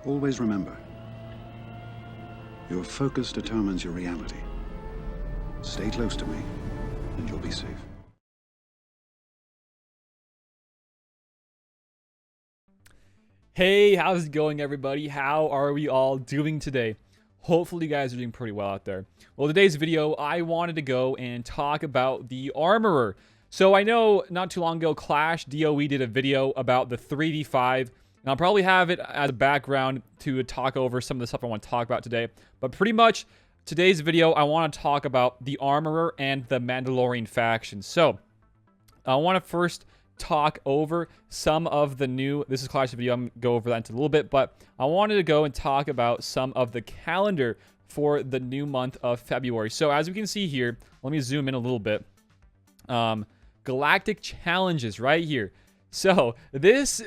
Always remember, your focus determines your reality. Stay close to me, and you'll be safe. Hey, how's it going, everybody? How are we all doing today? Hopefully you guys are doing pretty well out there. Well, today's video, I wanted to go and talk about the Armorer. So I know not too long ago, Clash DOE did a video about the 3v5, and I'll probably have it as a background to talk over some of the stuff I want to talk about today. But pretty much, today's video, I want to talk about the Armorer and the Mandalorian faction. So, I want to first talk over some of the new, this is Clash video, I'm going to go over that in a little bit, but I wanted to go and talk about some of the calendar for the new month of February. So as we can see here, let me zoom in a little bit. Galactic challenges right here. So this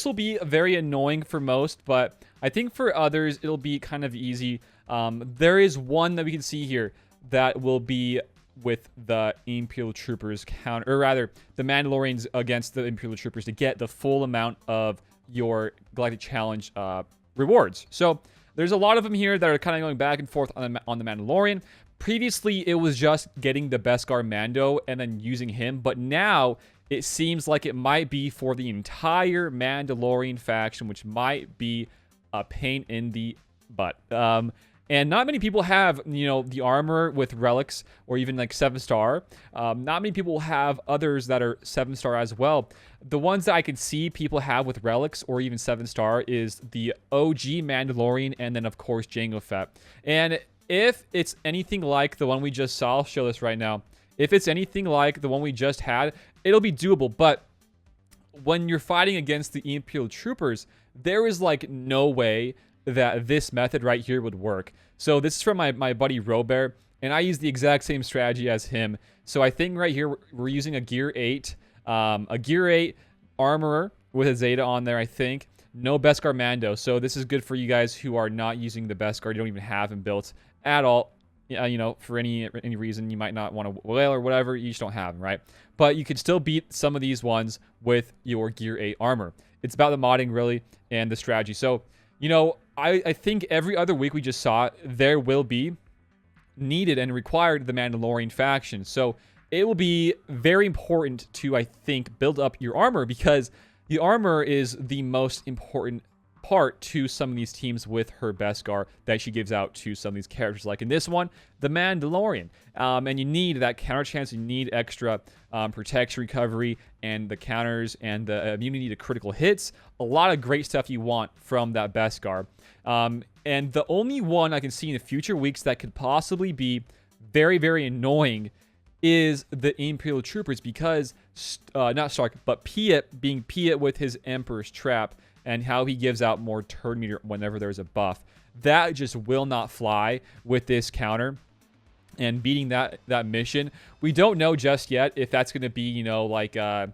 will be very annoying for most, but I think for others it'll be kind of easy. There is one that we can see here that will be with the Imperial Troopers counter, or rather, the Mandalorians against the Imperial Troopers to get the full amount of your Galactic Challenge rewards. So there's a lot of them here that are kind of going back and forth on the Mandalorian. Previously, it was just getting the Beskar Mando and then using him, but now it seems like it might be for the entire Mandalorian faction, which might be a pain in the butt. And not many people have, you know, the armor with relics or even like 7-star. Not many people have others that are 7-star as well. The ones that I can see people have with relics or even 7-star is the OG Mandalorian and then, of course, Jango Fett. And if it's anything like the one we just saw, I'll show this right now. If it's anything like the one we just had, it'll be doable. But when you're fighting against the Imperial Troopers, there is like no way that this method right here would work. So this is from my buddy Robert, and I use the exact same strategy as him. So I think right here we're using a Gear 8 Armorer with a Zeta on there, I think. No Beskar Mando. So this is good for you guys who are not using the Beskar. You don't even have him built at all. You know, for any reason you might not want to whale or whatever, you just don't have him, right? But you could still beat some of these ones with your Gear 8 armor. It's about the modding, really, and the strategy. So, you know, I think every other week we just saw there will be needed and required the Mandalorian faction. So it will be very important to, I think, build up your armor, because the armor is the most important part to some of these teams with her Beskar that she gives out to some of these characters, like in this one, the Mandalorian. And you need that counter chance, you need extra protection recovery and the counters and the immunity to critical hits. A lot of great stuff you want from that Beskar. And the only one I can see in the future weeks that could possibly be very, very annoying is the Imperial Troopers, because, not Stark, but Piet, being Piet with his Emperor's Trap, and how he gives out more turn meter whenever there's a buff. That just will not fly with this counter. And beating that mission, we don't know just yet if that's going to be, you know, like, you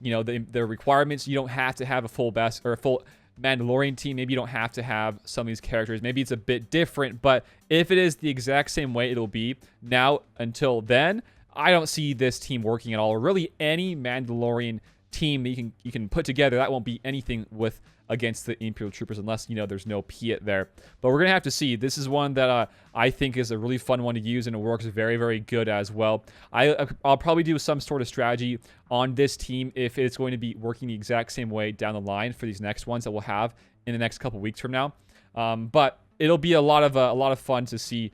know, the requirements. You don't have to have a full best or a full Mandalorian team. Maybe you don't have to have some of these characters. Maybe it's a bit different, but if it is the exact same way it'll be now until then, I don't see this team working at all, or really any Mandalorian team that you can put together. That won't be anything with against the Imperial Troopers unless, you know, there's no Piet there. But we're gonna have to see. This is one that I think is a really fun one to use, and it works very, very good as well. I'll probably do some sort of strategy on this team if it's going to be working the exact same way down the line for these next ones that we'll have in the next couple weeks from now. But it'll be a lot of fun to see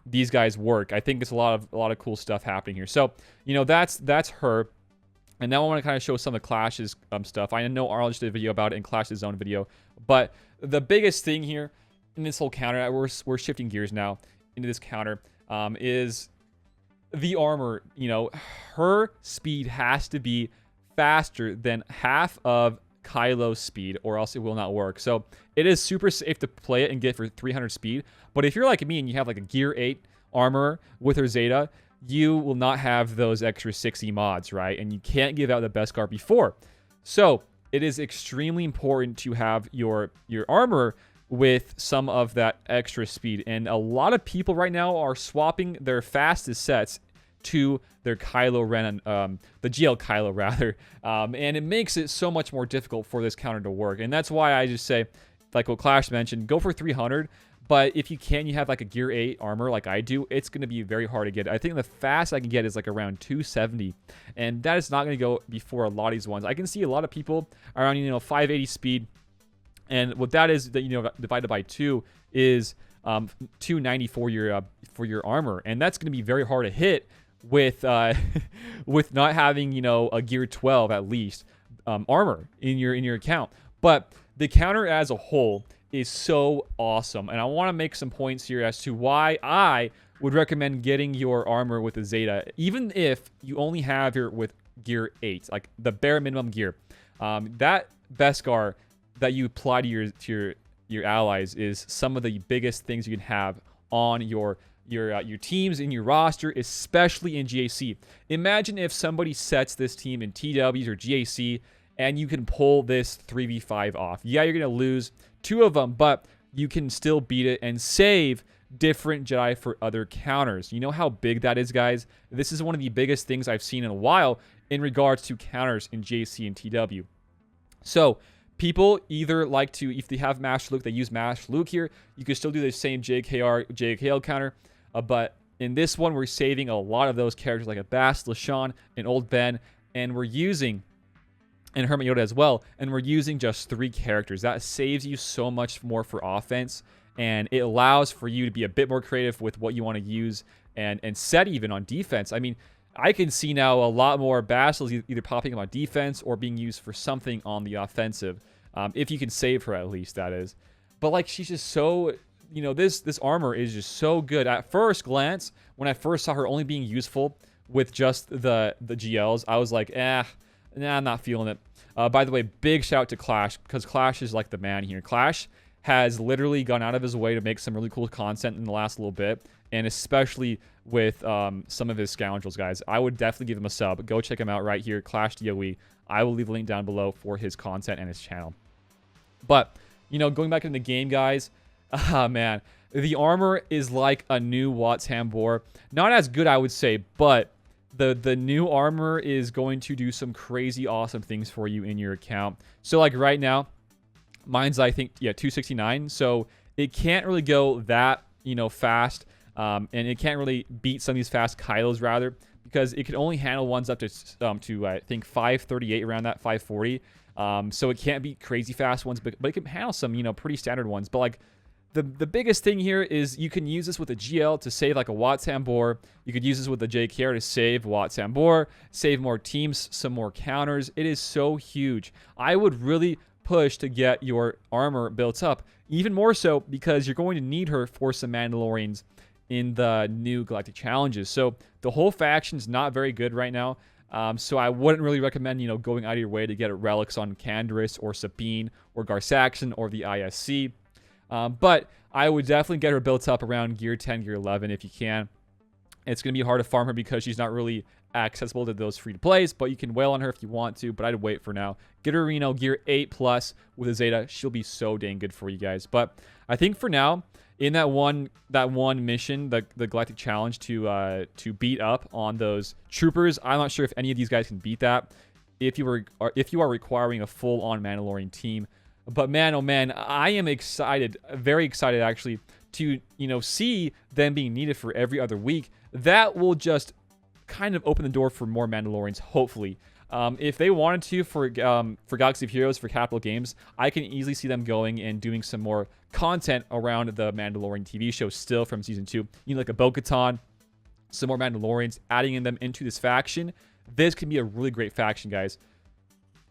these guys work. I think it's a lot of cool stuff happening here. So, you know, that's her. And now I want to kind of show some of the Clash's stuff. I know Arl just did a video about it in Clash's own video. But the biggest thing here in this whole counter, we're shifting gears now into this counter, is the armor. You know, her speed has to be faster than half of Kylo's speed, or else it will not work. So it is super safe to play it and get for 300 speed. But if you're like me and you have like a Gear 8 armor with her Zeta, you will not have those extra 60 mods, right? And you can't give out the Beskar before. So it is extremely important to have your armor with some of that extra speed. And a lot of people right now are swapping their fastest sets to their Kylo Ren, the GL Kylo rather. And it makes it so much more difficult for this counter to work. And that's why I just say, like what Clash mentioned, go for 300. But if you can, you have like a gear 8 armor like I do, it's going to be very hard to get. I think the fast I can get is like around 270. And that is not going to go before a lot of these ones. I can see a lot of people around, 580 speed. And what that is, that divided by 2 is 290 for your armor. And that's going to be very hard to hit with with not having, a gear 12 at least armor in your account. But the counter as a whole is so awesome, and I want to make some points here as to why I would recommend getting your armor with a Zeta, even if you only have your with gear 8, like the bare minimum gear. That Beskar that you apply to your allies is some of the biggest things you can have on your teams in your roster, especially in GAC. Imagine if somebody sets this team in TWs or GAC, and you can pull this 3v5 off. Yeah, you're going to lose 2 of them, but you can still beat it and save different Jedi for other counters. You know how big that is, guys? This is one of the biggest things I've seen in a while in regards to counters in JC and TW. So people either like to, if they have Master Luke, they use Master Luke here. You can still do the same JKL counter, but in this one, we're saving a lot of those characters like a Bass, LaShawn, and Old Ben, and we're using and Hermit Yoda as well, and we're using just 3 characters. That saves you so much more for offense, and it allows for you to be a bit more creative with what you want to use and set even on defense. I mean, I can see now a lot more Bastils either popping up on defense or being used for something on the offensive, if you can save her at least, that is. But like, she's just so, this armor is just so good. At first glance, when I first saw her only being useful with just the GLs, I was like, nah, I'm not feeling it. By the way, big shout out to Clash, because Clash is like the man here. Clash has literally gone out of his way to make some really cool content in the last little bit, and especially with some of his scoundrels, guys. I would definitely give him a sub. Go check him out right here, Clash DOE. I will leave a link down below for his content and his channel. But, going back into the game, guys, man, the armor is like a new Watts Hambor. Not as good, I would say, but the new armor is going to do some crazy awesome things for you in your account. So like right now, mine's I think 269, so it can't really go that fast, and it can't really beat some of these fast Kylos rather, because it can only handle ones up to I think 538, around that 540. So it can't beat crazy fast ones, but it can handle some pretty standard ones. But like, the biggest thing here is you can use this with a GL to save like a Watts Hambor. You could use this with a JKR to save Watts Hambor, save more teams, some more counters. It is so huge. I would really push to get your armor built up, even more so because you're going to need her for some Mandalorians in the new Galactic challenges. So the whole faction is not very good right now. So I wouldn't really recommend, going out of your way to get relics on Canderous or Sabine or Garsaxon or the ISC. But I would definitely get her built up around gear 10, gear 11 if you can. It's going to be hard to farm her because she's not really accessible to those free-to-plays, but you can wail on her if you want to, but I'd wait for now. Get her, gear 8 plus with a Zeta. She'll be so dang good for you guys. But I think for now, in that one mission, the Galactic Challenge to beat up on those troopers, I'm not sure if any of these guys can beat that if you are requiring a full-on Mandalorian team. But man, oh man, I am excited, very excited actually, to see them being needed for every other week. That will just kind of open the door for more Mandalorians, hopefully. If they wanted to for Galaxy of Heroes, for Capital Games, I can easily see them going and doing some more content around the Mandalorian TV show still from Season 2. Like a Bo-Katan, some more Mandalorians, adding them into this faction. This can be a really great faction, guys.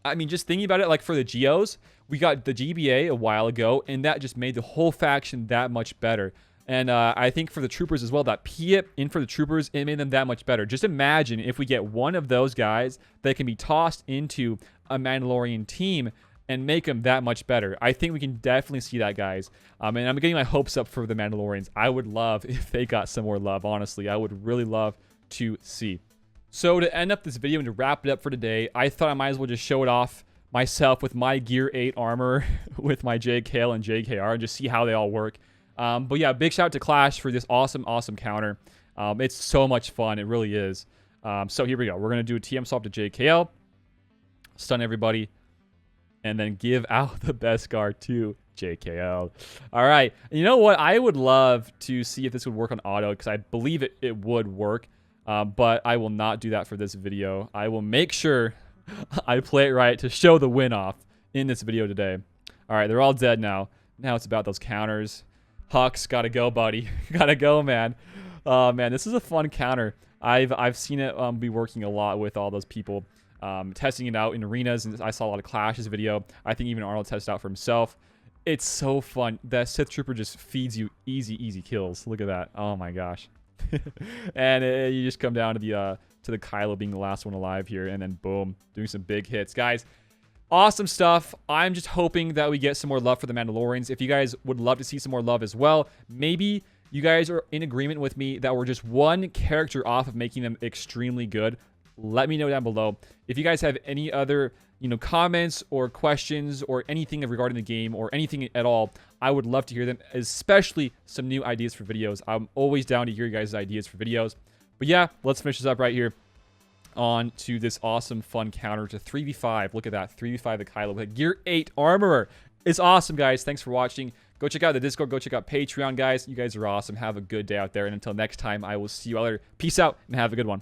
I mean, just thinking about it, like for the Geos, we got the GBA a while ago, and that just made the whole faction that much better. And I think for the troopers as well, that PIP in for the troopers, it made them that much better. Just imagine if we get one of those guys that can be tossed into a Mandalorian team and make them that much better. I think we can definitely see that, guys. And I'm getting my hopes up for the Mandalorians. I would love if they got some more love, honestly. I would really love to see. So to end up this video and to wrap it up for today, I thought I might as well just show it off myself with my Gear 8 armor with my JKL and JKR and just see how they all work. But yeah, big shout out to Clash for this awesome counter. It's so much fun. It really is. So here we go. We're going to do a TM swap to JKL, stun everybody, and then give out the Beskar to JKL. All right. You know what? I would love to see if this would work on auto because I believe it would work. But I will not do that for this video. I will make sure I play it right to show the win off in this video today. All right. They're all dead now. Now it's about those counters. Hux, gotta go, buddy. Gotta go, man. Man, this is a fun counter. I've seen it be working a lot with all those people testing it out in arenas, and I saw a lot of Clash's video. I think even Arnold tested it out for himself. It's so fun. That Sith Trooper just feeds you easy kills. Look at that. Oh my gosh. And you just come down to the Kylo being the last one alive here, and then boom, doing some big hits, guys. Awesome stuff. I'm just hoping that we get some more love for the Mandalorians. If you guys would love to see some more love as well, maybe you guys are in agreement with me that we're just one character off of making them extremely good. Let me know down below. If you guys have any other, comments or questions or anything regarding the game or anything at all, I would love to hear them, especially some new ideas for videos. I'm always down to hear you guys' ideas for videos. But yeah, let's finish this up right here on to this awesome, fun counter to 3v5. Look at that, 3v5 the Kylo. But Gear 8 Armorer. It's awesome, guys. Thanks for watching. Go check out the Discord. Go check out Patreon, guys. You guys are awesome. Have a good day out there. And until next time, I will see you all later. Peace out and have a good one.